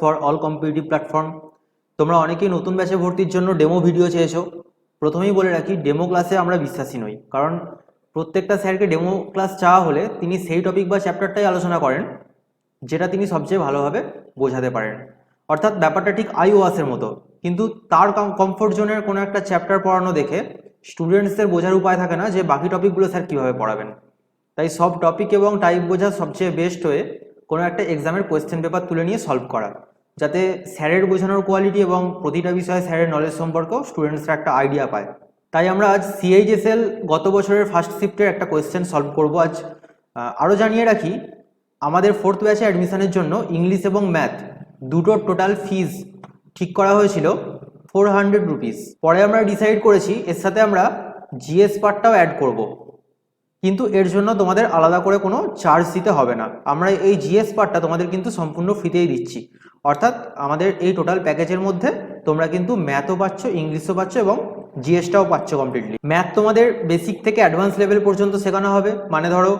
For all competitive platform. তোমরা অনেকেই নতুন ব্যাচে ভর্তির জন্য ডেমো ভিডিও চেয়েছো। প্রথমেই বলে রাখি, ডেমো ক্লাসে আমরা বিশ্বাসী নই, কারণ প্রত্যেকটা স্যারকে ডেমো ক্লাস চাওয়া হলে তিনি সেই টপিক বা চ্যাপ্টারটাই আলোচনা করেন যেটা তিনি সবচেয়ে ভালোভাবে বোঝাতে পারেন। অর্থাৎ ব্যাপারটা ঠিক iOS-এর মতো, কিন্তু তার কমফোর্ট জোনের কোনো একটা চ্যাপ্টার পড়ানো দেখে স্টুডেন্টসদের বোঝার উপায় থাকে না যে বাকি টপিকগুলো স্যার কীভাবে পড়াবেন। তাই সব টপিক এবং টাইপ বোঝা সবচেয়ে বেস্ট হয়ে কোনো একটা এক্সামের কোয়েশ্চেন পেপার তুলে নিয়ে সলভ করা, যাতে স্যারের বোঝানোর কোয়ালিটি এবং প্রতিটা বিষয়ে স্যারের নলেজ সম্পর্কেও স্টুডেন্টসরা একটা আইডিয়া পায়। তাই আমরা আজ CHSL গত বছরের ফার্স্ট শিফটের একটা কোয়েশ্চেন সলভ করব আজ। আরও জানিয়ে রাখি, আমাদের ফোর্থ ব্যাচে অ্যাডমিশনের জন্য ইংলিশ এবং ম্যাথ দুটোর টোটাল ফিজ ঠিক করা হয়েছিল 400 রুপিস। পরে আমরা ডিসাইড করেছি এর সাথে আমরা জিএস পার্টটাও অ্যাড করব, কিন্তু এর জন্য তোমাদের আলাদা করে কোনো চার্জ দিতে হবে না। আমরা এই জিএস পার্টটা তোমাদের কিন্তু সম্পূর্ণ ফ্রিতেই দিচ্ছি। অর্থাৎ আমাদের এই টোটাল প্যাকেজের মধ্যে তোমরা কিন্তু ম্যাথও পাচ্ছ, ইংলিশও পাচ্ছ এবং জিএসটাও পাচ্ছ কমপ্লিটলি। ম্যাথ তোমাদের বেসিক থেকে অ্যাডভান্স লেভেল পর্যন্ত শেখানো হবে। মানে ধরো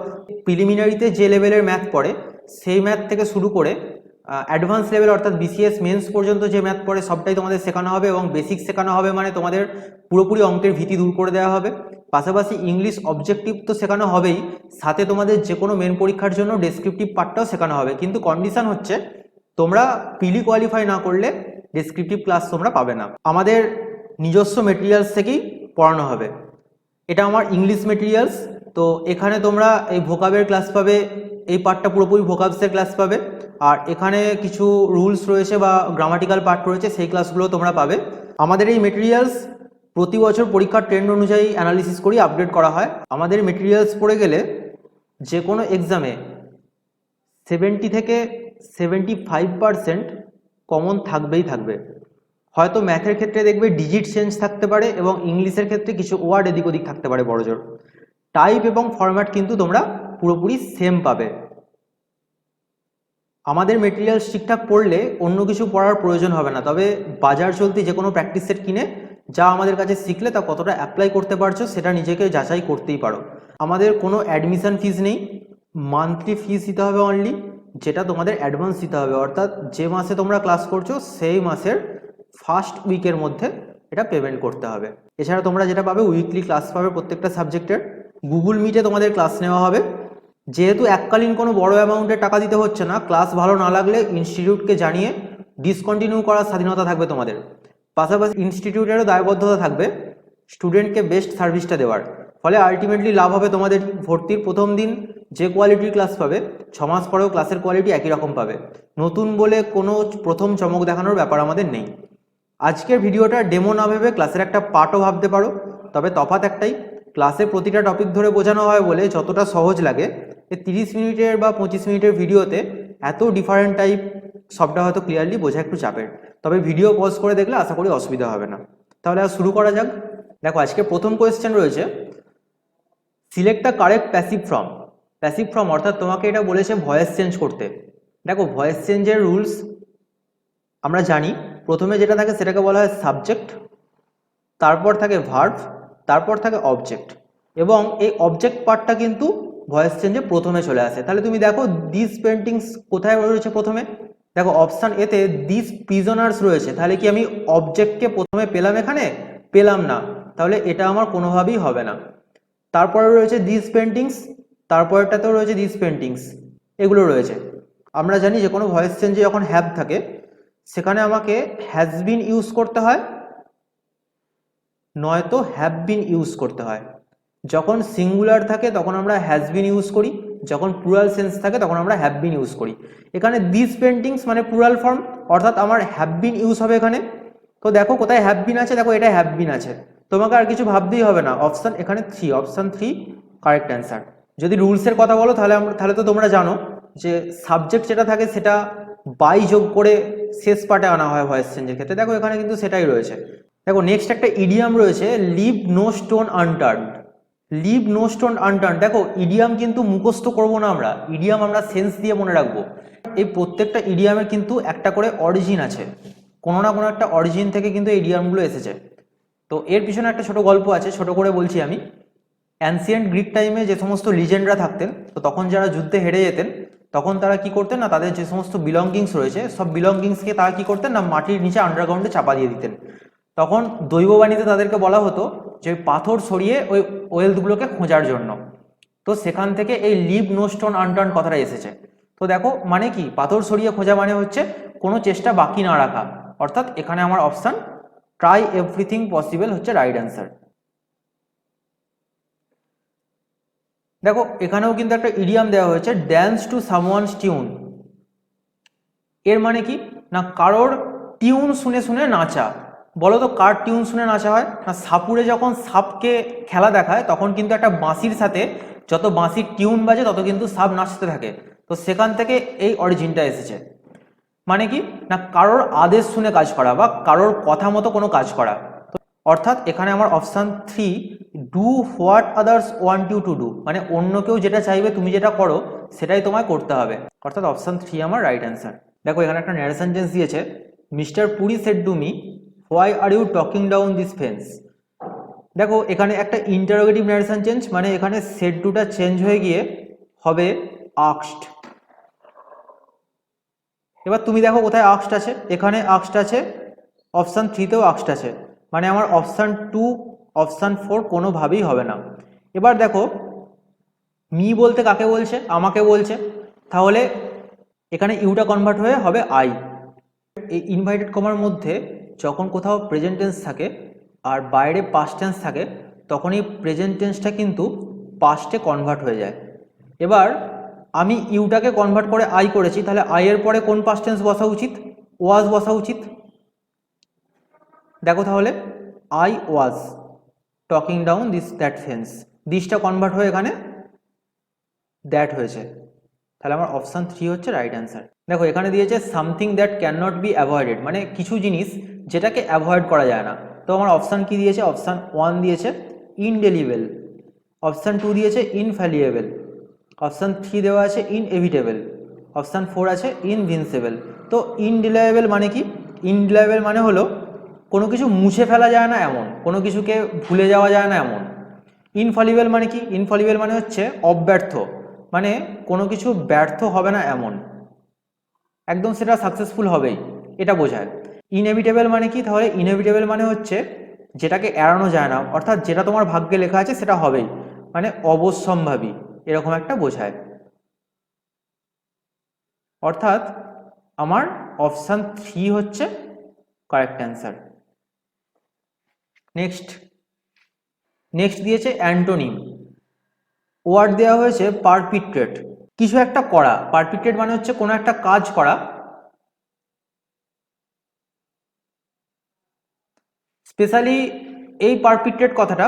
প্রিলিমিনারিতে যে লেভেলের ম্যাথ পড়ে সেই ম্যাথ থেকে শুরু করে অ্যাডভান্স লেভেল অর্থাৎ BCS মেন্স পর্যন্ত যে ম্যাথ পড়ে সবটাই তোমাদের শেখানো হবে, এবং বেসিক শেখানো হবে মানে তোমাদের পুরোপুরি অঙ্কের ভীতি দূর করে দেওয়া হবে। পাশাপাশি ইংলিশ অবজেক্টিভ তো শেখানো হবেই, সাথে তোমাদের যে কোনো মেন পরীক্ষার জন্য ডেসক্রিপটিভ পার্টটাও শেখানো হবে। কিন্তু কন্ডিশন হচ্ছে তোমরা পিলি কোয়ালিফাই না করলে ডেসক্রিপটিভ ক্লাস তোমরা পাবে না। আমাদের নিজস্ব মেটেরিয়ালস থেকেই পড়ানো হবে। এটা আমার ইংলিশ মেটেরিয়ালস, তো এখানে তোমরা এই ভোকাবের ক্লাস পাবে, এই পার্টটা পুরোপুরি ভোকাবসের ক্লাস পাবে, আর এখানে কিছু রুলস রয়েছে বা গ্রামাটিক্যাল পার্ট রয়েছে, সেই ক্লাসগুলো তোমরা পাবে। আমাদের এই মেটেরিয়ালস প্রতি বছর পরীক্ষার ট্রেন্ড অনুযায়ী অ্যানালিসিস করি আপডেট করা হয়। আমাদের মেটেরিয়ালস পড়ে গেলে যে কোনো এক্সামে 70 থেকে 75% কমন থাকবেই থাকবে। হয়তো ম্যাথের ক্ষেত্রে দেখবে ডিজিট চেঞ্জ থাকতে পারে এবং ইংলিশের ক্ষেত্রে কিছু ওয়ার্ড এদিক ওদিক থাকতে পারে বড়জোর। টাইপ এবং ফরম্যাট কিন্তু তোমরা পুরোপুরি সেম পাবে। আমাদের মেটেরিয়ালস ঠিকঠাক পড়লে অন্য কিছু পড়ার প্রয়োজন হবে না, তবে বাজার চলতি যে কোনো প্র্যাকটিস সেট কিনে যা আমাদের কাছে শিখলে তা কতটা অ্যাপ্লাই করতে পারছো সেটা নিজেকে যাচাই করতেই পারো। আমাদের কোনো অ্যাডমিশন ফিস নেই, মান্থলি ফিস দিতে হবে অনলি, যেটা তোমাদের অ্যাডভান্স দিতে হবে। অর্থাৎ যে মাসে তোমরা ক্লাস করছো সেই মাসের ফার্স্ট উইকের মধ্যে এটা পেমেন্ট করতে হবে। এছাড়া তোমরা যেটা পাবে, উইকলি ক্লাস পাবে প্রত্যেকটা সাবজেক্টের। গুগল মিটে তোমাদের ক্লাস নেওয়া হবে। যেহেতু এককালীন কোনো বড় অ্যামাউন্টের টাকা দিতে হচ্ছে না, ক্লাস ভালো না লাগলে ইনস্টিটিউটকে জানিয়ে ডিসকন্টিনিউ করার স্বাধীনতা থাকবে তোমাদের। পাশাপাশি ইনস্টিটিউটেরও দায়বদ্ধতা থাকবে স্টুডেন্টকে বেস্ট সার্ভিসটা দেওয়ার। ফলে আলটিমেটলি লাভ হবে তোমাদের। ভর্তির প্রথম দিন যে কোয়ালিটির ক্লাস পাবে, 6 মাস পরেও ক্লাসের কোয়ালিটি একই রকম পাবে। নতুন বলে কোনো প্রথম চমক দেখানোর ব্যাপার আমাদের নেই। আজকের ভিডিওটা ডেমো না ভেবে ক্লাসের একটা পার্টও ভাবতে পারো, তবে তফাৎ একটাই, ক্লাসে প্রতিটা টপিক ধরে বোঝানো হয় বলে যতটা সহজ লাগে, এই 30 মিনিটের বা 25 মিনিটের ভিডিওতে এত ডিফারেন্ট টাইপ সবটা হয়তো ক্লিয়ারলি বোঝা একটু চাপের। তবে ভিডিও পজ করে দেখলে আশা করি অসুবিধা হবে না। তাহলে আর শুরু করা যাক। দেখো, আজকে প্রথম কোয়েশ্চেন রয়েছে, select the correct passive form. Passive form অর্থাৎ তোমাকে এটা বলেছে ভয়েস চেঞ্জ করতে। দেখো, ভয়েস চেঞ্জের রুলস আমরা জানি। প্রথমে যেটা থাকে সেটাকে বলা হয় সাবজেক্ট, তারপর থাকে ভার্ব, তারপর থাকে অবজেক্ট, এবং এই অবজেক্ট পার্টটা কিন্তু ভয়েস চেঞ্জে প্রথমে চলে আসে। তাহলে তুমি দেখো দিস পেন্টিংস কোথায় রয়েছে প্রথমে। দেখো অপশান এতে দিস প্রিজনার্স রয়েছে, তাহলে কি আমি অবজেক্টকে প্রথমে পেলাম? এখানে পেলাম না, তাহলে এটা আমার কোনোভাবেই হবে না। তারপরে রয়েছে দিস পেন্টিংস, তারপরেরটাতেও রয়েছে দিস পেন্টিংস, এগুলো রয়েছে। আমরা জানি যে কোনো ভয়েস চেঞ্জে যখন হ্যাভ থাকে সেখানে আমাকে হ্যাজ বিন ইউজ করতে হয়, নয়তো হ্যাভ বিন ইউজ করতে হয়। যখন সিঙ্গুলার থাকে তখন আমরা হ্যাজ বিন ইউজ করি, যখন প্লুরাল সেন্স থাকে তখন আমরা হ্যাভ বিন ইউজ করি। এখানে দিস পেন্টিংস মানে প্লুরাল ফর্ম, অর্থাৎ আমার হ্যাভ বিন ইউজ হবে এখানে। তো দেখো কোথায় হ্যাভ বিন আছে, দেখো এটা হ্যাভ বিন আছে, তোমাকে আর কিছু ভাবতেই হবে না। অপশান এখানে 3, অপশান 3 কারেক্ট অ্যান্সার। যদি রুলসের কথা বলো তাহলে তো তোমরা জানো যে সাবজেক্ট যেটা থাকে সেটা বাই যোগ করে শেষ পার্টে আনা হয় ভয়েস চেঞ্জের ক্ষেত্রে। দেখো এখানে কিন্তু সেটাই রয়েছে। দেখো নেক্সট একটা ইডিয়াম রয়েছে, leave no stone unturned. Leave no stone unturn. দেখো ইডিয়াম কিন্তু মুখস্থ করবো না আমরা, ইডিয়াম আমরা সেন্স দিয়ে মনে রাখবো। এই প্রত্যেকটা ইডিয়ামের কিন্তু একটা করে অরিজিন আছে, কোনো না কোনো একটা অরিজিন থেকে কিন্তু এই ইডিয়ামগুলো এসেছে। তো এর পিছনে একটা ছোট গল্প আছে, ছোট করে বলছি আমি। অ্যানসিয়েন্ট গ্রিক টাইমে যে সমস্ত লিজেন্ডরা থাকতেন, তো তখন যারা যুদ্ধে হেরে যেতেন তখন তারা কি করতেন না, তাদের যে সমস্ত বিলঙ্গিংস রয়েছে সব বিলঙ্গিংসকে তারা কি করতেন না মাটির নিচে আন্ডারগ্রাউন্ডে চাপা দিয়ে দিতেন। তখন দৈববাণীতে তাদেরকে বলা হতো যে পাথর সরিয়ে ওই ওয়েলথগুলোকে খোঁজার জন্য। তো সেখান থেকে এই লিভ নো স্টোন আনটার্ন কথাটা এসেছে। তো দেখো মানে কি, পাথর সরিয়ে খোঁজা মানে হচ্ছে কোনো চেষ্টা বাকি না রাখা, অর্থাৎ এখানে আমার অপশান ট্রাই এভরিথিং পসিবল হচ্ছে রাইট অ্যান্সার। দেখো এখানেও কিন্তু একটা ইডিয়াম দেওয়া হয়েছে, ড্যান্স টু সামওয়ানস টিউন। এর মানে কি না, কারোর টিউন শুনে শুনে নাচা। বলো তো কার টিউন শুনে নাচা হয় না, সাপুরে যখন সাপকে খেলা দেখায় তখন কিন্তু একটা বাঁশির সাথে যত বাঁশির টিউন বাজে তত কিন্তু সাপ নাচতে থাকে। তো সেখান থেকে এই অরিজিনটা এসেছে। মানে কি না, কারোর আদেশ শুনে কাজ করা বা কারোর কথা মতো কোনো কাজ করা। অর্থাৎ এখানে আমার option 3 do what others want you to do, মানে অন্য কেউ যেটা চাইবে তুমি যেটা করো সেটাই তোমায় করতে হবে, অর্থাৎ অপশান 3 আমার রাইট অ্যান্সার। দেখো এখানে একটা ন্যারেশন সেন্টেন্স দিয়েছে, mister Puri said to me why are you talking down this fence. দেখো এখানে একটা ইন্টারোগেটিভ ন্যারেশন চেঞ্জ, মানে এখানে সেড টুটা চেঞ্জ হয়ে গিয়ে হবে আস্কড। এবার তুমি দেখো কোথায় আস্কড আছে, এখানে আস্কড আছে, অপশান 3তেও আস্কড আছে, মানে আমার অপশান 2 অপশান 4 কোনোভাবেই হবে না। এবার দেখো মি বলতে কাকে বলছে, আমাকে বলছে, তাহলে এখানে ইউটা কনভার্ট হয়ে হবে আই। এই ইনভাইটেড কমার মধ্যে যখন কোথাও প্রেজেন্ট টেন্স থাকে আর বাইরে পাস্ট টেন্স থাকে তখন এই প্রেজেন্ট টেন্সটা কিন্তু পাস্টে কনভার্ট হয়ে যায়। এবার আমি ইউটাকে কনভার্ট করে আই করেছি, তাহলে আই এর পরে কোন পাস্ট টেন্স বসা উচিত, ওয়াজ বসা উচিত। দেখো তাহলে I was talking down this that fence, দিসটা কনভার্ট হয়ে এখানে দ্যাট হয়েছে, তাহলে আমার অপশান 3 হচ্ছে রাইট অ্যান্সার। দেখো এখানে দিয়েছে something that can not be avoided, মানে কিছু জিনিস যেটাকে অ্যাভয়েড করা যায় না। তো আমার অপশান কি দিয়েছে, অপশান 1 দিয়েছে ইনডেলিবেল, অপশান 2 দিয়েছে ইনফ্যালিয়েবল, অপশান 3 দেওয়া আছে ইনএভিটেবল, অপশান 4 আছে ইনভিনসিবল। তো ইনডিলায়েবল মানে কি, ইনডিলায়েবল মানে হলো কোনো কিছু মুছে ফেলা যায় না এমন, কোনো কিছুকে ভুলে যাওয়া যায় না এমন। ইনফলিবেল মানে কি, ইনফলিবেল মানে হচ্ছে অব্যর্থ, মানে কোনো কিছু ব্যর্থ হবে না এমন, একদম সেটা সাকসেসফুল হবেই, এটা বোঝায়। ইনএভিটেবল মানে কি, তাহলে ইনএভিটেবল মানে হচ্ছে যেটাকে এড়ানো যায় না, অর্থাৎ যেটা তোমার ভাগ্যে লেখা আছে সেটা হবেই, মানে অবশ্যম্ভাবী এরকম একটা বোঝায়। অর্থাৎ আমার অপশান 3 হচ্ছে কারেক্ট অ্যান্সার। নেক্সট দিয়েছে অ্যান্টোনিম। ওয়ার্ড দেওয়া হয়েছে পারপিট্রেট, কিছু একটা করা। পারপিট্রেট মানে হচ্ছে কোনো একটা কাজ করা। স্পেশালি এই পারপিট্রেট কথাটা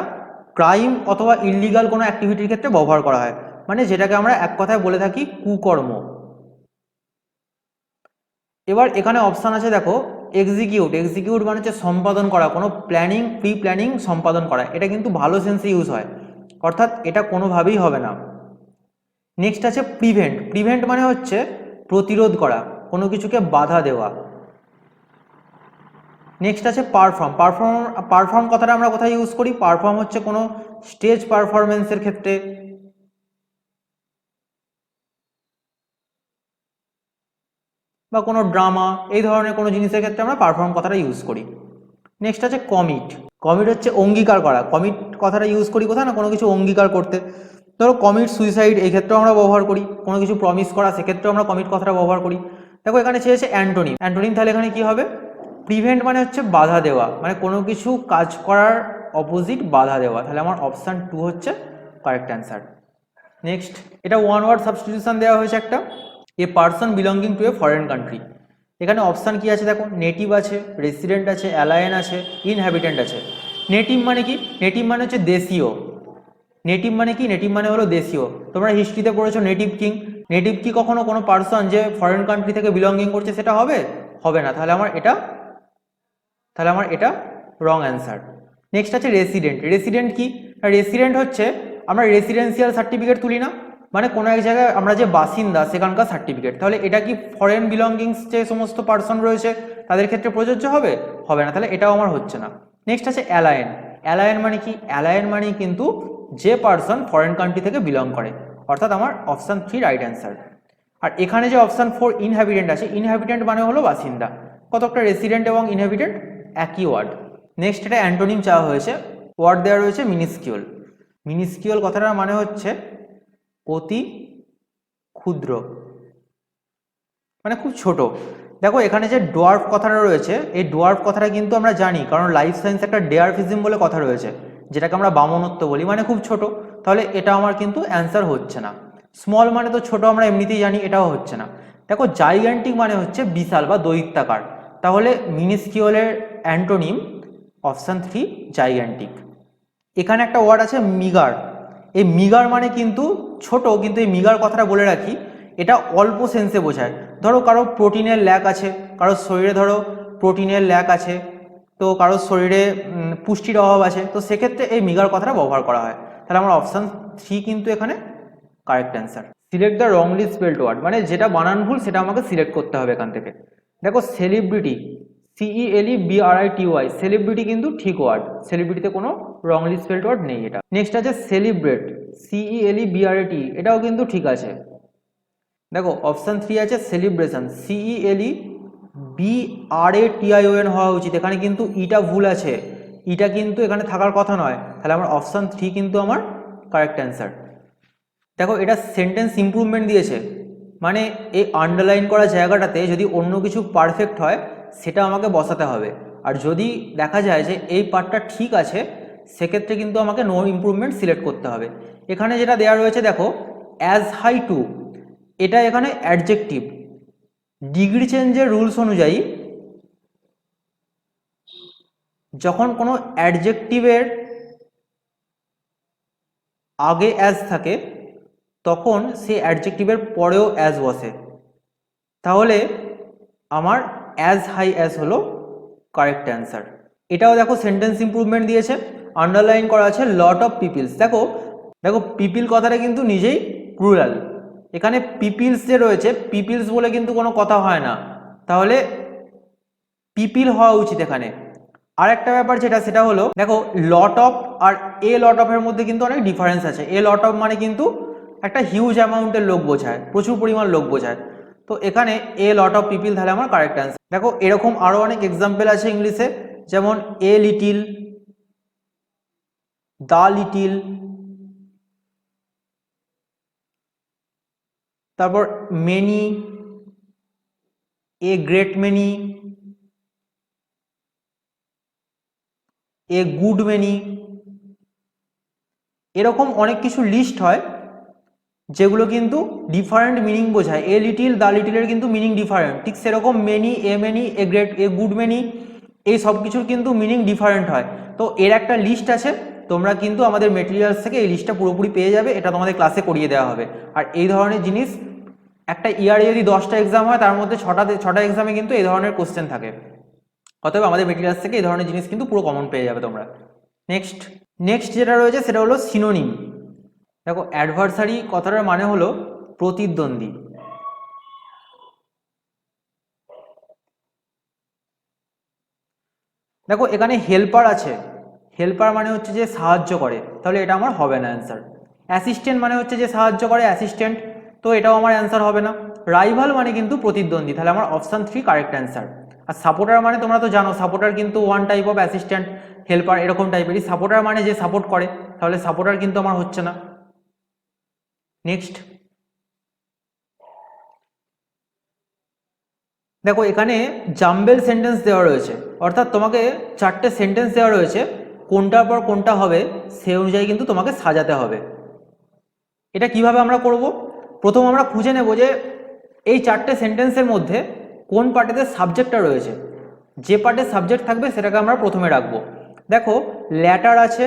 ক্রাইম অথবা ইললিগাল কোনো অ্যাক্টিভিটির ক্ষেত্রে ব্যবহার করা হয়, মানে যেটাকে আমরা এক কথায় বলে থাকি কুকর্ম। এবার এখানে অপশান আছে দেখো এক্সিকিউট, এক্সিকিউট মানে হচ্ছে সম্পাদন করা, কোনো প্ল্যানিং প্রি প্ল্যানিং সম্পাদন করা, এটা কিন্তু ভালো সেন্সে ইউজ হয়, অর্থাৎ এটা কোনোভাবেই হবে না। নেক্সট আছে প্রিভেন্ট, প্রিভেন্ট মানে হচ্ছে প্রতিরোধ করা, কোনো কিছুকে বাধা দেওয়া। নেক্সট আছে পারফর্ম, পারফর্ম কথাটা আমরা কোথায় ইউজ করি, পারফর্ম হচ্ছে কোনো স্টেজ পারফরমেন্সের ক্ষেত্রে, বা কোনো ড্রামা এই ধরনের কোনো জিনিসের ক্ষেত্রে আমরা পারফর্ম কথাটা ইউজ করি। নেক্সট আছে কমিট, কমিট হচ্ছে অঙ্গীকার করা, কমিট কথাটা ইউজ করি কোথায় না কোনো কিছু অঙ্গীকার করতে, ধরো কমিট সুইসাইড এই ক্ষেত্রেও আমরা ব্যবহার করি, কোনো কিছু প্রমিস করা সেক্ষেত্রেও আমরা কমিট কথাটা ব্যবহার করি। দেখো এখানে চেয়েছে অ্যান্টোনিম, অ্যান্টোনিম তাহলে এখানে কি হবে, প্রিভেন্ট মানে হচ্ছে বাধা দেওয়া, মানে কোনো কিছু কাজ করার অপোজিট বাধা দেওয়া, তাহলে আমার অপশান 2 হচ্ছে কারেক্ট অ্যান্সার। নেক্সট এটা ওয়ান ওয়ার্ড সাবস্টিটিউশন দেওয়া হয়েছে একটা, a person belonging to A foreign country. এখানে অপশান কি আছে দেখো, নেটিভ আছে, রেসিডেন্ট আছে, অ্যালায়েন আছে, ইনহ্যাবিটেন্ট আছে। নেটিভ মানে কি, নেটিভ মানে হচ্ছে দেশীয়, নেটিভ মানে কি, নেটিভ মানে হলো দেশীয়। তোমরা হিস্ট্রিতে পড়েছো নেটিভ কিং, নেটিভ কি কখনো কোনো পার্সন যে ফরেন কান্ট্রি থেকে বিলঙ্গিং করছে সেটা হবে, হবে না, তাহলে আমার এটা রং অ্যান্সার। নেক্সট আছে রেসিডেন্ট, রেসিডেন্ট কি, রেসিডেন্ট হচ্ছে আমরা রেসিডেন্সিয়াল সার্টিফিকেট তুলি না, মানে কোনো এক জায়গায় আমরা যে বাসিন্দা সেখানকার সার্টিফিকেট, তাহলে এটা কি ফরেন বিলঙ্গিংস যে সমস্ত পার্সন রয়েছে তাদের ক্ষেত্রে প্রযোজ্য হবে, হবে না, তাহলে এটাও আমার হচ্ছে না। নেক্সট আছে অ্যালায়েন, অ্যালায়েন মানে কি, অ্যালায়েন মানে কিন্তু যে পার্সন ফরেন কান্ট্রি থেকে বিলং করে, অর্থাৎ আমার অপশান 3 রাইট অ্যান্সার। আর এখানে যে অপশান 4 ইনহ্যাবিটেন্ট আছে, ইনহ্যাবিটেন্ট মানে হলো বাসিন্দা। কতকটা রেসিডেন্ট এবং ইনহ্যাবিটেন্ট একই ওয়ার্ড। নেক্সট এটা অ্যান্টোনিম চাওয়া হয়েছে, ওয়ার্ড দেওয়া রয়েছে মিনিস্কিউল। মিনিস্কিউল কথাটার মানে হচ্ছে অতি ক্ষুদ্র, মানে খুব ছোট। দেখো এখানে যে ডোয়ার্ফ কথাটা রয়েছে, এই ডোয়ার্ফ কথাটা কিন্তু আমরা জানি, কারণ লাইফ সায়েন্স একটা ডেয়ারফিজম বলে কথা রয়েছে, যেটাকে আমরা বামনত্ব বলি, মানে খুব ছোট। তাহলে এটা আমার কিন্তু অ্যান্সার হচ্ছে না। স্মল মানে তো ছোট আমরা এমনিতেই জানি, এটাও হচ্ছে না। দেখো জাইগ্যান্টিক মানে হচ্ছে বিশাল বা দৈত্যাকার, তাহলে মিনিস্কিউলের অ্যান্টোনিম অপশান 3 জাইগ্যান্টিক। এখানে একটা ওয়ার্ড আছে মিগার, এই মিগার মানে কিন্তু ছোট, কিন্তু এই মিগার কথাটা বলে রাখি, এটা অল্প সেন্সে বোঝায়। ধরো কারো প্রোটিনের ল্যাক আছে, কারোর শরীরে ধরো প্রোটিনের ল্যাক আছে, তো কারোর শরীরে পুষ্টির অভাব আছে, তো সেক্ষেত্রে এই মিগার কথাটা ব্যবহার করা হয়। তাহলে আমার অপশান 3 কিন্তু এখানে correct answer. Select the wrongly spelled word, মানে যেটা বানান ভুল সেটা আমাকে সিলেক্ট করতে হবে এখান থেকে। দেখো সেলিব্রিটি, CELEBRITY, সেলিব্রিটি কিন্তু ঠিক ওয়ার্ড, সেলিব্রিটিতে কোনো রংলি স্পেলড ওয়ার্ড নেই এটা। নেক্সট আছে সেলিব্রেট, CELEBRATE, এটাও কিন্তু ঠিক আছে। দেখো অপশান 3 আছে সেলিব্রেশন, CELEBRATION হওয়া উচিত, এখানে কিন্তু ইটা ভুল আছে, ইটা কিন্তু এখানে থাকার কথা নয়। তাহলে আমার অপশান 3 কিন্তু আমার কারেক্ট অ্যান্সার। দেখো এটা সেন্টেন্স ইমপ্রুভমেন্ট দিয়েছে, মানে এই আন্ডারলাইন করা জায়গাটাতে যদি অন্য কিছু পারফেক্ট হয় সেটা আমাকে বসাতে হবে, আর যদি দেখা যায় যে এই পার্টটা ঠিক আছে সেক্ষেত্রে কিন্তু আমাকে নো ইমপ্রুভমেন্ট সিলেক্ট করতে হবে। এখানে যেটা দেওয়া রয়েছে দেখো অ্যাজ হাই টু, এটা এখানে অ্যাডজেক্টিভ। ডিগ্রি চেঞ্জের রুলস অনুযায়ী যখন কোনো অ্যাডজেক্টিভের আগে অ্যাজ থাকে তখন সেই অ্যাডজেক্টিভের পরেও অ্যাজ বসে, তাহলে আমার অ্যাজ হাই অ্যাজ হলো কারেক্ট অ্যান্সার। এটাও দেখো সেন্টেন্স ইমপ্রুভমেন্ট দিয়েছে, আন্ডারলাইন করা আছে লট অফ পিপিলস। দেখো দেখো পিপিল কথাটা কিন্তু নিজেই প্লুরাল, এখানে পিপিলস যে রয়েছে, পিপিলস বলে কিন্তু কোনো কথা হয় না, তাহলে পিপিল হওয়া উচিত এখানে। আর একটা ব্যাপার যেটা, সেটা হলো দেখো লট অফ আর এ লট অফের মধ্যে কিন্তু অনেক ডিফারেন্স আছে। এ লট অফ মানে কিন্তু একটা হিউজ অ্যামাউন্টের লোক বোঝায়, প্রচুর পরিমাণ লোক বোঝায়, তো এখানে এ লট অফ পিপিল তাহলে আমার কারেক্ট অ্যান্সার। দেখো এরকম আরো অনেক এক্সাম্পল আছে ইংলিশে, যেমন এ লিটিল, দা লিটিল, তারপর many, a great many, a good many, এরকম অনেক কিছু লিস্ট হয় যেগুলো কিন্তু ডিফারেন্ট মিনিং বোঝায়। এ লিটিল, দা লিটিলের কিন্তু মিনিং ডিফারেন্ট, ঠিক সেরকম many, A many, a great, a good many, এই সব কিছুর কিন্তু মিনিং ডিফারেন্ট হয়। তো এর একটা লিস্ট আছে, তোমরা কিন্তু আমাদের মেটেরিয়ালস থেকে এই লিস্টটা পুরোপুরি পেয়ে যাবে, এটা তোমাদের ক্লাসে করিয়ে দেওয়া হবে। আর এই ধরনের জিনিস একটা ইয়ারে যদি 10টা এক্সাম হয় তার মধ্যে 6টা এক্সামে কিন্তু এই ধরনের কোশ্চেন থাকে, অতএব আমাদের মেটেরিয়ালস থেকে এই ধরনের জিনিস কিন্তু পুরো কমন পেয়ে যাবে তোমরা। নেক্সট যেটা রয়েছে সেটা হলো সিনোনিম। দেখো অ্যাডভার্সারি কথাটার মানে হলো প্রতিদ্বন্দ্বী। দেখো এখানে হেল্পার আছে, হেল্পার মানে হচ্ছে যে সাহায্য করে, তাহলে এটা আমার হবে না অ্যান্সার। অ্যাসিস্ট্যান্ট মানে হচ্ছে যে সাহায্য করে, অ্যাসিস্ট্যান্ট, তো এটাও আমার অ্যান্সার হবে না। রাইভাল মানে কিন্তু প্রতিদ্বন্দ্বী, তাহলে আমার অপশান 3 কারেক্ট অ্যান্সার। আর সাপোর্টার মানে তোমরা তো জানো, সাপোর্টার কিন্তু one type of assistant, helper এরকম টাইপেরই। সাপোর্টার মানে যে সাপোর্ট করে, তাহলে সাপোর্টার কিন্তু আমার হচ্ছে না। নেক্সট দেখো এখানে জাম্বেল সেন্টেন্স দেওয়া রয়েছে, অর্থাৎ তোমাকে 4টে সেন্টেন্স দেওয়া রয়েছে, কোনটার পর কোনটা হবে সেই অনুযায়ী কিন্তু তোমাকে সাজাতে হবে। এটা কিভাবে আমরা করব? প্রথম আমরা খুঁজে নেব যে এই 4টে সেন্টেন্সের মধ্যে কোন পার্টেতে সাবজেক্টটা রয়েছে, যে পার্টে সাবজেক্ট থাকবে সেটাকে আমরা প্রথমে রাখবো। দেখো ল্যাটার আছে,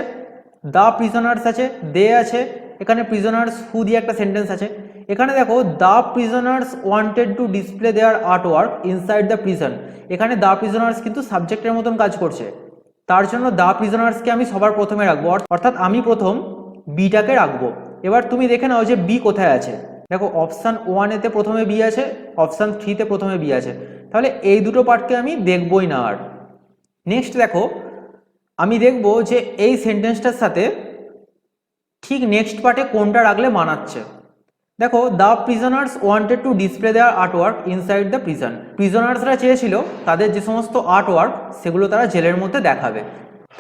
দ্য প্রিজনার্স আছে, দে আছে, এখানে প্রিজনার্স হু দিয়ে একটা সেন্টেন্স আছে। এখানে দেখো the prisoners wanted to display their art work inside the prison, এখানে দ্য প্রিজনার্স কিন্তু সাবজেক্টের মতন কাজ করছে, তার জন্য দ্য প্রিজনার্সকে আমি সবার প্রথমে রাখবো, অর্থাৎ আমি প্রথম বিটাকে রাখবো। এবার তুমি দেখে নাও যে বি কোথায় আছে। দেখো অপশান 1-এতে প্রথমে বি আছে, অপশান 3-তে প্রথমে বি আছে, তাহলে এই দুটো পার্টকে আমি দেখবই না আর। নেক্সট দেখো আমি দেখব যে এই সেন্টেন্সটার সাথে ঠিক নেক্সট পার্টে কোনটা রাখলে মানাচ্ছে। দেখো, the prisoners wanted to display their artwork inside the prison. প্রিজনার্সরা চেয়েছিল তাদের যে সমস্ত আর্টওয়ার্ক সেগুলো তারা জেলের মধ্যে দেখাবে।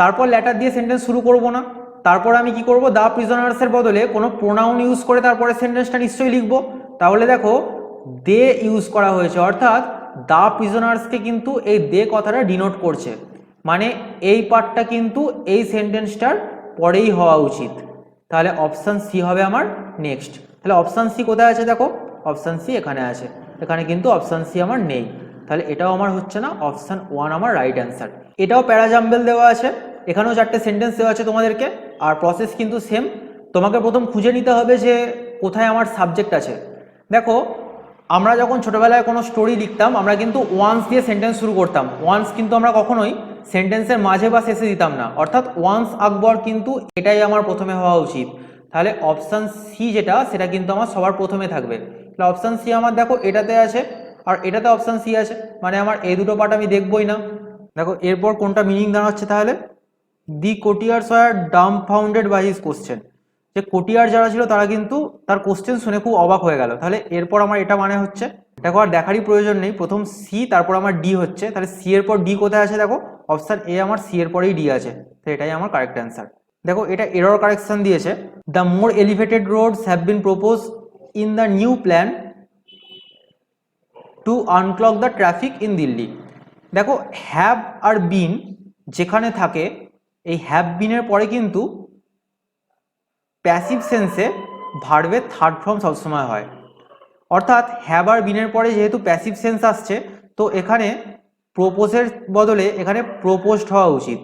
তারপর লেটার দিয়ে সেন্টেন্স শুরু করব না, তারপর আমি কি করব, দ্য প্রিজনার্সের বদলে কোনো প্রোনাউন ইউজ করে তারপরে সেন্টেন্সটা নিশ্চয়ই লিখবো। তাহলে দেখো, দে ইউজ করা হয়েছে, অর্থাৎ দ্য প্রিজনার্সকে কিন্তু এই দে কথাটা ডিনোট করছে, মানে এই পার্টটা কিন্তু এই সেন্টেন্সটার পরেই হওয়া উচিত। তাহলে অপশান সি হবে আমার নেক্সট। তাহলে অপশান সি কোথায় আছে? দেখো, অপশান সি এখানে আছে, এখানে কিন্তু অপশান সি আমার নেই, তাহলে এটাও আমার হচ্ছে না, অপশান 1 আমার রাইট অ্যান্সার। এটাও প্যারাজাম্বেল দেওয়া আছে, এখানেও 4টে সেন্টেন্স দেওয়া আছে তোমাদেরকে, আর প্রসেস কিন্তু সেম। তোমাকে প্রথম খুঁজে নিতে হবে যে কোথায় আমার সাবজেক্ট আছে। দেখো, আমরা যখন ছোটোবেলায় কোনো স্টোরি লিখতাম আমরা কিন্তু ওয়ান্স দিয়ে সেন্টেন্স শুরু করতাম, ওয়ান্স কিন্তু আমরা কখনোই সেন্টেন্সের মাঝে বা শেষে দিতাম না, অর্থাৎ ওয়ান্স আকবর কিন্তু এটাই আমার প্রথমে হওয়া উচিত। তাহলে অপশান সি যেটা, সেটা কিন্তু আমার সবার প্রথমে থাকবে। তাহলে অপশান সি আমার দেখো এটাতে আছে আর এটাতে অপশান সি আছে, মানে আমার এই দুটো পার্ট আমি দেখবই না। দেখো এরপর কোনটা মিনিং দাঁড়াচ্ছে, তাহলে দি কোটিয়ার্স ওয়ার ডাম্বফাউন্ডেড বাই হিজ কোশ্চেন। যে কোটিয়ার যারা ছিল তারা কিন্তু তার কোশ্চেন শুনে খুব অবাক হয়ে গেল। তাহলে এরপর আমার এটা মানে হচ্ছে, দেখো আর দেখারই প্রয়োজন নেই, প্রথম সি তারপর আমার ডি হচ্ছে, তাহলে সি এর পর ডি কোথায় আছে? দেখো অপশান এ আমার সি এর পরেই ডি আছে, তো এটাই আমার কারেক্ট অ্যান্সার। দেখো এটা এরর কারেকশন দিয়েছে, the more elevated roads have been propose in the new plan to unclog the traffic in Delhi. দেখো হ্যাভ আর বিন যেখানে থাকে, এই হ্যাভ বিনের পরে কিন্তু প্যাসিভ সেন্সে ভার্বের থার্ড ফর্ম সবসময় হয়, অর্থাৎ হ্যাভ আর বিনের পরে যেহেতু প্যাসিভ সেন্স আসছে, তো এখানে প্রপোজের বদলে এখানে প্রপোজড হওয়া উচিত।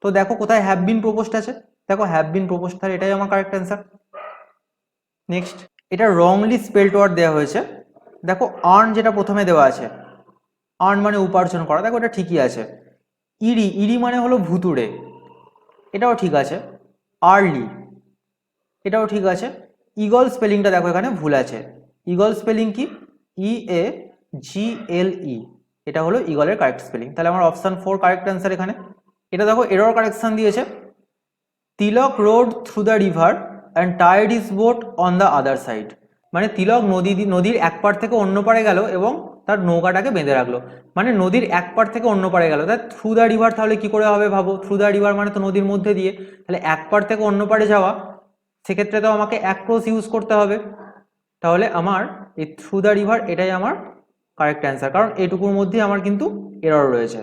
তো দেখো কোথায় হ্যাভ বিন প্রপোজড আছে, দেখো হ্যাভ বিন প্রপোজড, তাহলে এটাই আমার কারেক্ট অ্যান্সার। নেক্সট, এটা রংলি স্পেলড ওয়ার্ড দেওয়া হয়েছে। দেখো আর্ন যেটা প্রথমে দেওয়া আছে, আর্ন মানে উপার্জন করা, দেখো এটা ঠিকই আছে। ইরি, ইরি মানে হলো ভুতুড়ে, এটাও ঠিক আছে। আর্লি, এটাও ঠিক আছে। ইগল স্পেলিংটা দেখো এখানে ভুল আছে, ইগল স্পেলিং কি? EAGLE, এটা হলো ইগলের কারেক্ট স্পেলিং। তাহলে আমার অপশান 4 কারেক্ট অ্যান্সার এখানে। এটা দেখো এরর কারেকশন দিয়েছে, Tilak rowed through the river and টায়ার্ড his boat on the other side. মানে তিলক নদীর এক পার থেকে অন্য পারে গেল এবং তার নৌকাটাকে বেঁধে রাখলো, মানে নদীর এক পার থেকে অন্য পারে গেল, তাই থ্রু দ্য রিভার তাহলে কি করে হবে ভাবো, থ্রু দ্য রিভার মানে তো নদীর মধ্যে দিয়ে, তাহলে এক পার থেকে অন্য পারে যাওয়া, সেক্ষেত্রে তো আমাকে অ্যাক্রস ইউজ করতে হবে। তাহলে আমার এই থ্রু দ্য রিভার এটাই আমার কারেক্ট অ্যান্সার, কারণ এটুকুর মধ্যে আমার কিন্তু এরর রয়েছে।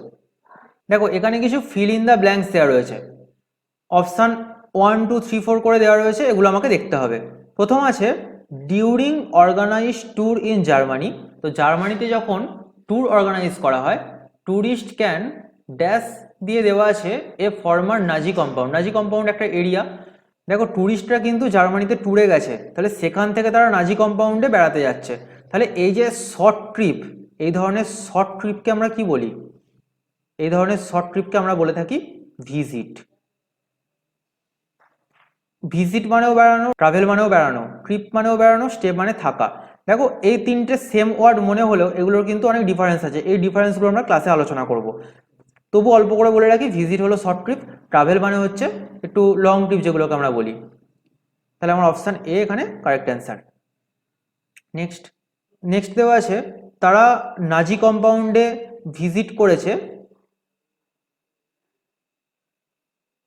দেখো এখানে কিছু ফিল ইন দ্য ব্ল্যাঙ্কস দেওয়া রয়েছে, অপশান 1, 2, 3, 4 করে দেওয়া রয়েছে, এগুলো আমাকে দেখতে হবে। প্রথম আছে during organised tour in Germany. তো জার্মানিতে যখন ট্যুর অর্গানাইজ করা হয়, ট্যুরিস্ট ক্যান ড্যাশ দিয়ে দেওয়া আছে এ ফর্মার নাজি কম্পাউন্ড। নাজি কম্পাউন্ড একটা এরিয়া, দেখো ট্যুরিস্টরা কিন্তু জার্মানিতে ট্যুরে গেছে, তাহলে সেখান থেকে তারা নাজি কম্পাউন্ডে বেড়াতে যাচ্ছে। তাহলে এই যে শর্ট ট্রিপ, এই ধরনের শর্ট ট্রিপকে আমরা কি বলি? এই ধরনের শর্ট ট্রিপকে আমরা বলে থাকি ভিজিট। ভিজিট মানেও বেড়ানো, ট্রাভেল মানেও বেড়ানো, ট্রিপ মানেও বেড়ানো, স্টে মানে থাকা। দেখো এই তিনটে সেম ওয়ার্ড মনে হলেও এগুলোর কিন্তু অনেক ডিফারেন্স আছে, এই ডিফারেন্সগুলো আমরা ক্লাসে আলোচনা করব। তবু অল্প করে বলে রাখি, ভিজিট হলো শর্ট ট্রিপ, ট্রাভেল মানে হচ্ছে একটু লং ট্রিপ যেগুলোকে আমরা বলি। তাহলে আমার অপশান এ এখানে কারেক্ট অ্যান্সার। নেক্সট দেওয়া আছে তারা নাজি কম্পাউন্ডে ভিজিট করেছে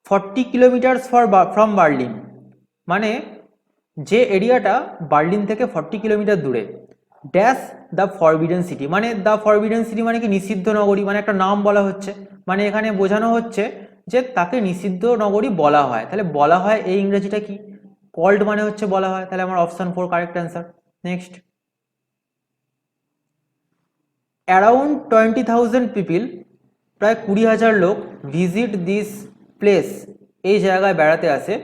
40 কিলোমিটার্স ফ্রম বার্লিন, মানে যে এরিয়াটা বার্লিন থেকে 40 কিলোমিটার দূরে। ড্যাশ দ্য ফরবিডেন সিটি, মানে দ্য ফরবিডেন সিটি মানে কি? নিষিদ্ধ নগরী, মানে একটা নাম বলা হচ্ছে, মানে এখানে বোঝানো হচ্ছে যে তাকে নিষিদ্ধ নগরী বলা হয়। তাহলে বলা হয় এই ইংরেজিটা কি? কল্ড মানে হচ্ছে বলা হয়, তাহলে আমার option 4 correct answer. Next, around 20,000 people, প্রায় 20,000 লোক ভিজিট দিস প্লেস, এই জায়গায় বেড়াতে আসে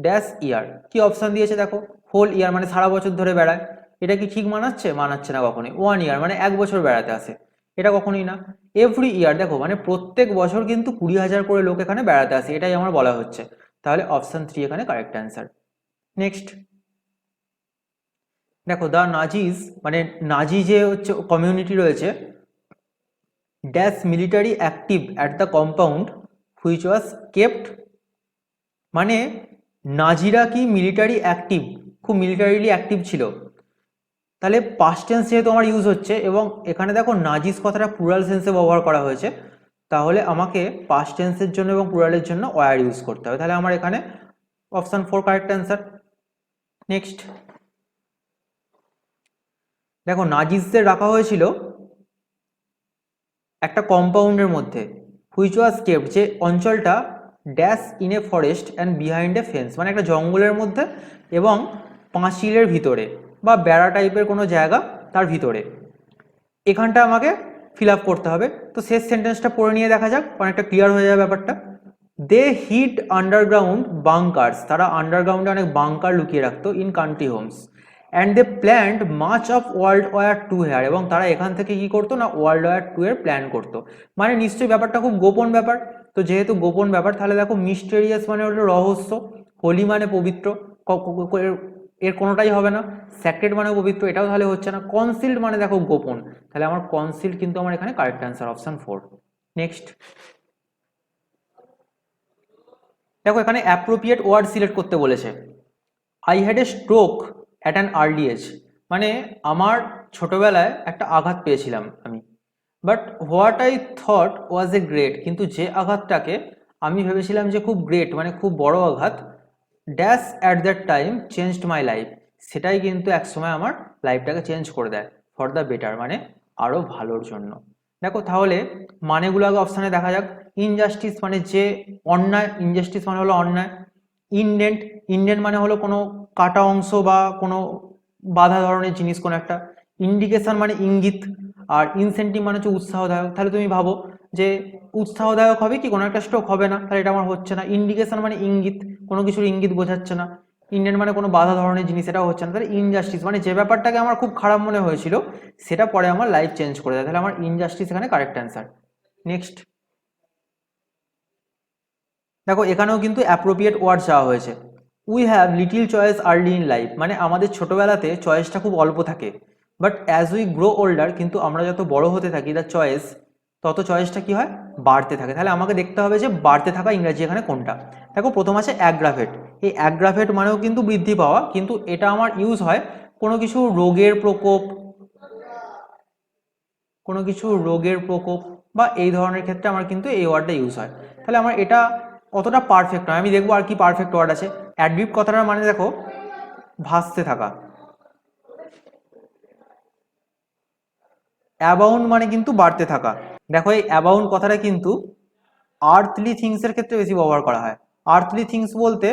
ড্যাশ ইয়ার। কি অপশান দিয়েছে দেখো, হোল ইয়ার মানে সারা বছর ধরে বেড়ায়, এটা কি ঠিক মানাচ্ছে? মানাচ্ছে না কখনোই। 1 ইয়ার মানে 1 বছর বেড়াতে আসে, এটা কখনোই না। এভরি ইয়ার, দেখো মানে প্রত্যেক বছর কিন্তু 20,000 করে লোক এখানে বেড়াতে আসে, এটাই আমার বলা হচ্ছে, তাহলে অপশান 3 এখানে কারেক্ট অ্যান্সার। নেক্সট দেখো, দ্য নাজিজ মানে নাজি যে হচ্ছে কমিউনিটি রয়েছে, dash military active at the compound which was kept, মানে নাজিরা কি মিলিটারি অ্যাক্টিভ খুব মিলিটারিলি অ্যাক্টিভ ছিল। তাহলে পাস্ট টেন্স যেহেতু আমার ইউজ হচ্ছে এবং এখানে দেখো নাজিস কথাটা প্লুরাল সেন্সে ব্যবহার করা হয়েছে, তাহলে আমাকে পাস্ট টেন্সের জন্য এবং প্লুরালের জন্য ওয়্যার ইউজ করতে হবে। তাহলে আমার এখানে অপশন 4 কারেক্ট অ্যান্সার। নেক্সট দেখো নাজিসদের রাখা হয়েছিল একটা কম্পাউন্ডের মধ্যে, হুইচ ওয়াজ কেপ্ট, যে অঞ্চলটা dash in a forest and behind a fence, মানে একটা জঙ্গলের মধ্যে এবং পাঁচিলের ভিতরে বা বেড়া টাইপের কোনো জায়গা তার ভিতরে। এখানটা আমাকে ফিল আপ করতে হবে। তো শেষ সেন্টেন্সটা পড়ে নিয়ে দেখা যাক, অনেকটা ক্লিয়ার হয়ে যাবে ব্যাপারটা। দে হিড আন্ডারগ্রাউন্ড বাংকার্স, তারা আন্ডারগ্রাউন্ডে অনেক বাংকার লুকিয়ে রাখতো in country homes, and they planned much of world war 2 here, এবং তারা এখান থেকে কি করতো না ওয়ার্ল্ড ওয়ার 2 এর প্ল্যান করতো। মানে নিশ্চয়ই ব্যাপারটা খুব গোপন ব্যাপার। তো যেহেতু গোপন ব্যাপার, তাহলে দেখো মিস্টেরিয়াস মানে হলো রহস্য, হোলি মানে পবিত্র, এর কোনোটাই হবে না। স্যাক্রেড মানে পবিত্র, এটাও তাহলে হচ্ছে না। কনসিল্ড মানে দেখো গোপন, তাহলে আমার কনসিল্ড কিন্তু আমার এখানে কারেক্ট অ্যান্সার, অপশন 4। নেক্সট দেখো এখানে অ্যাপ্রোপ্রিয়েট ওয়ার্ড সিলেক্ট করতে বলেছে। I had a stroke at an early age, মানে আমার ছোটবেলায় একটা আঘাত পেয়েছিলাম আমি। But what I thought was a great, কিন্তু যে আঘাতটাকে আমি ভেবেছিলাম যে খুব গ্রেট মানে খুব বড় আঘাত, dash at that time changed my life, সেটাই কিন্তু একসময় আমার লাইফটাকে চেঞ্জ করে দেয় ফর দ্য বেটার, মানে আরও ভালোর জন্য। দেখো তাহলে মানেগুলো আগে অপশানে দেখা যাক। ইনজাস্টিস মানে যে অন্যায়, ইনজাস্টিস মানে হলো অন্যায়। ইনডেন্ট, ইনডেন্ট মানে হলো কোনো কাটা অংশ বা কোনো বাধা ধরনের জিনিস কোনো একটা। ইন্ডিকেশন মানে ইঙ্গিত। আর ইনসেন্টিভ মানে হচ্ছে উৎসাহদায়ক। তাহলে তুমি ভাবো যে উৎসাহদায়ক হবে কি কোনো একটা স্ট্রোক হবে না, তাহলে এটা আমার হচ্ছে না। ইন্ডিকেশন মানে ইঙ্গিত, কোনো কিছুর ইঙ্গিত বোঝাচ্ছে না। ইন্ডেন্ট মানে কোনো বাধা ধরনের জিনিস, এটাও হচ্ছে না। তাহলে ইনজাস্টিস মানে যে ব্যাপারটাকে আমার খুব খারাপ মনে হয়েছিল সেটা পরে আমার লাইফ চেঞ্জ করে দেয়, তাহলে আমার ইনজাস্টিস এখানে কারেক্ট অ্যান্সার। নেক্সট দেখো এখানেও কিন্তু অ্যাপ্রোপ্রিয়েট ওয়ার্ড চাওয়া হয়েছে। We have little choice early in life, মানে আমাদের ছোটবেলাতে চয়েসটা খুব অল্প থাকে, but as we grow older, কিন্তু আমরা যত বড় হতে থাকি দ্য চয়েস, তত চয়েসটা কি হয় বাড়তে থাকে। তাহলে আমাকে দেখতে হবে যে বাড়তে থাকা ইংরাজি এখানে কোনটা। দেখো প্রথম আছে অ্যাগ্রাভেট, এই অ্যাগ্রাভেট মানেও কিন্তু বৃদ্ধি পাওয়া, কিন্তু এটা আমার ইউজ হয় কোনো কিছু রোগের প্রকোপ, কোনো কিছু রোগের প্রকোপ বা এই ধরনের ক্ষেত্রে আমার কিন্তু এই ওয়ার্ডটা ইউজ হয়। তাহলে আমার এটা অতটা পারফেক্ট নয়, আমি দেখবো আর কি পারফেক্ট ওয়ার্ড আছে। অ্যাডভিভ কথাটার মানে দেখো ভাসতে থাকা। অ্যাবাউন্ড মানে কিন্তু বাড়তে থাকা। দেখো এই অ্যাবাউন্ড কথাটা কিন্তু আর্থলি থিংসের ক্ষেত্রে বেশি ব্যবহার করা হয়। আর্থলি থিংস বলতে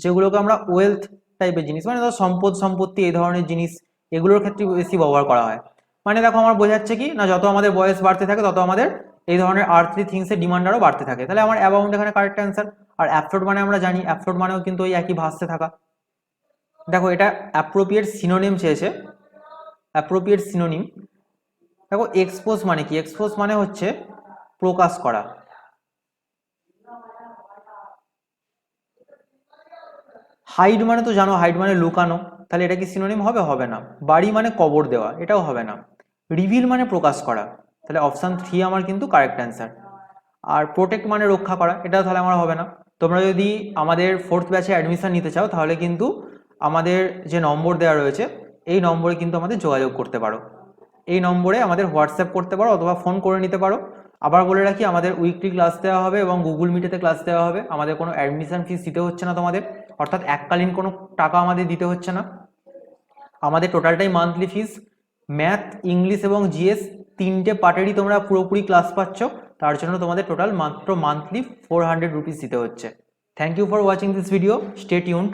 যেগুলোকে আমরা ওয়েলথ টাইপের জিনিস, মানে ধরো সম্পদ সম্পত্তি এই ধরনের জিনিস, এগুলোর ক্ষেত্রে বেশি ব্যবহার করা হয়। মানে দেখো আমার বোঝাচ্ছে কি না, যত আমাদের বয়স বাড়তে থাকে তত আমাদের এই ধরনের আর্থলি থিংসের ডিমান্ড আরও বাড়তে থাকে। তাহলে আমার অ্যাবাউন্ড এখানে কারেক্ট অ্যান্সার। আর অ্যাফ্লোড মানে আমরা জানি, অ্যাফ্লোড মানেও কিন্তু ওই একই ভাসতে থাকা। দেখো এটা অ্যাপ্রোপ্রিয়েট সিনোনিম চেয়েছে, অ্যাপ্রোপ্রিয়েট সিনোনিম। দেখো এক্সপোজ মানে কি, এক্সপোজ মানে হচ্ছে প্রকাশ করা। হাইড মানে তো জানো, হাইড মানে লুকানো, তাহলে এটা কি সিনোনিম হবে? হবে না। বাড়ি মানে কবর দেওয়া, এটাও হবে না। রিভিল মানে প্রকাশ করা, তাহলে অপশান 3 আমার কিন্তু কারেক্ট অ্যান্সার। আর প্রোটেক্ট মানে রক্ষা করা, এটাও তাহলে আমার হবে না। তোমরা যদি আমাদের 4th ব্যাচে অ্যাডমিশন নিতে চাও তাহলে কিন্তু আমাদের যে নম্বর দেওয়া রয়েছে এই নম্বরে কিন্তু আমাদের যোগাযোগ করতে পারো। এই নম্বরে আমাদের হোয়াটসঅ্যাপ করতে পারো অথবা ফোন করে নিতে পারো। আবার বলে রাখি আমাদের উইকলি ক্লাস দেওয়া হবে এবং গুগল মিটেতে ক্লাস দেওয়া হবে। আমাদের কোনো অ্যাডমিশন ফিস দিতে হচ্ছে না তোমাদের, অর্থাৎ এককালীন কোনো টাকা আমাদের দিতে হচ্ছে না। আমাদের টোটালটাই মান্থলি ফিস। ম্যাথ, ইংলিশ এবং জিএস তিনটে পার্টেরই তোমরা পুরোপুরি ক্লাস পাচ্ছ, তার জন্য তোমাদের টোটাল মাত্র মান্থলি 400 রুপিস দিতে হচ্ছে। Thank you for watching this video, stay tuned.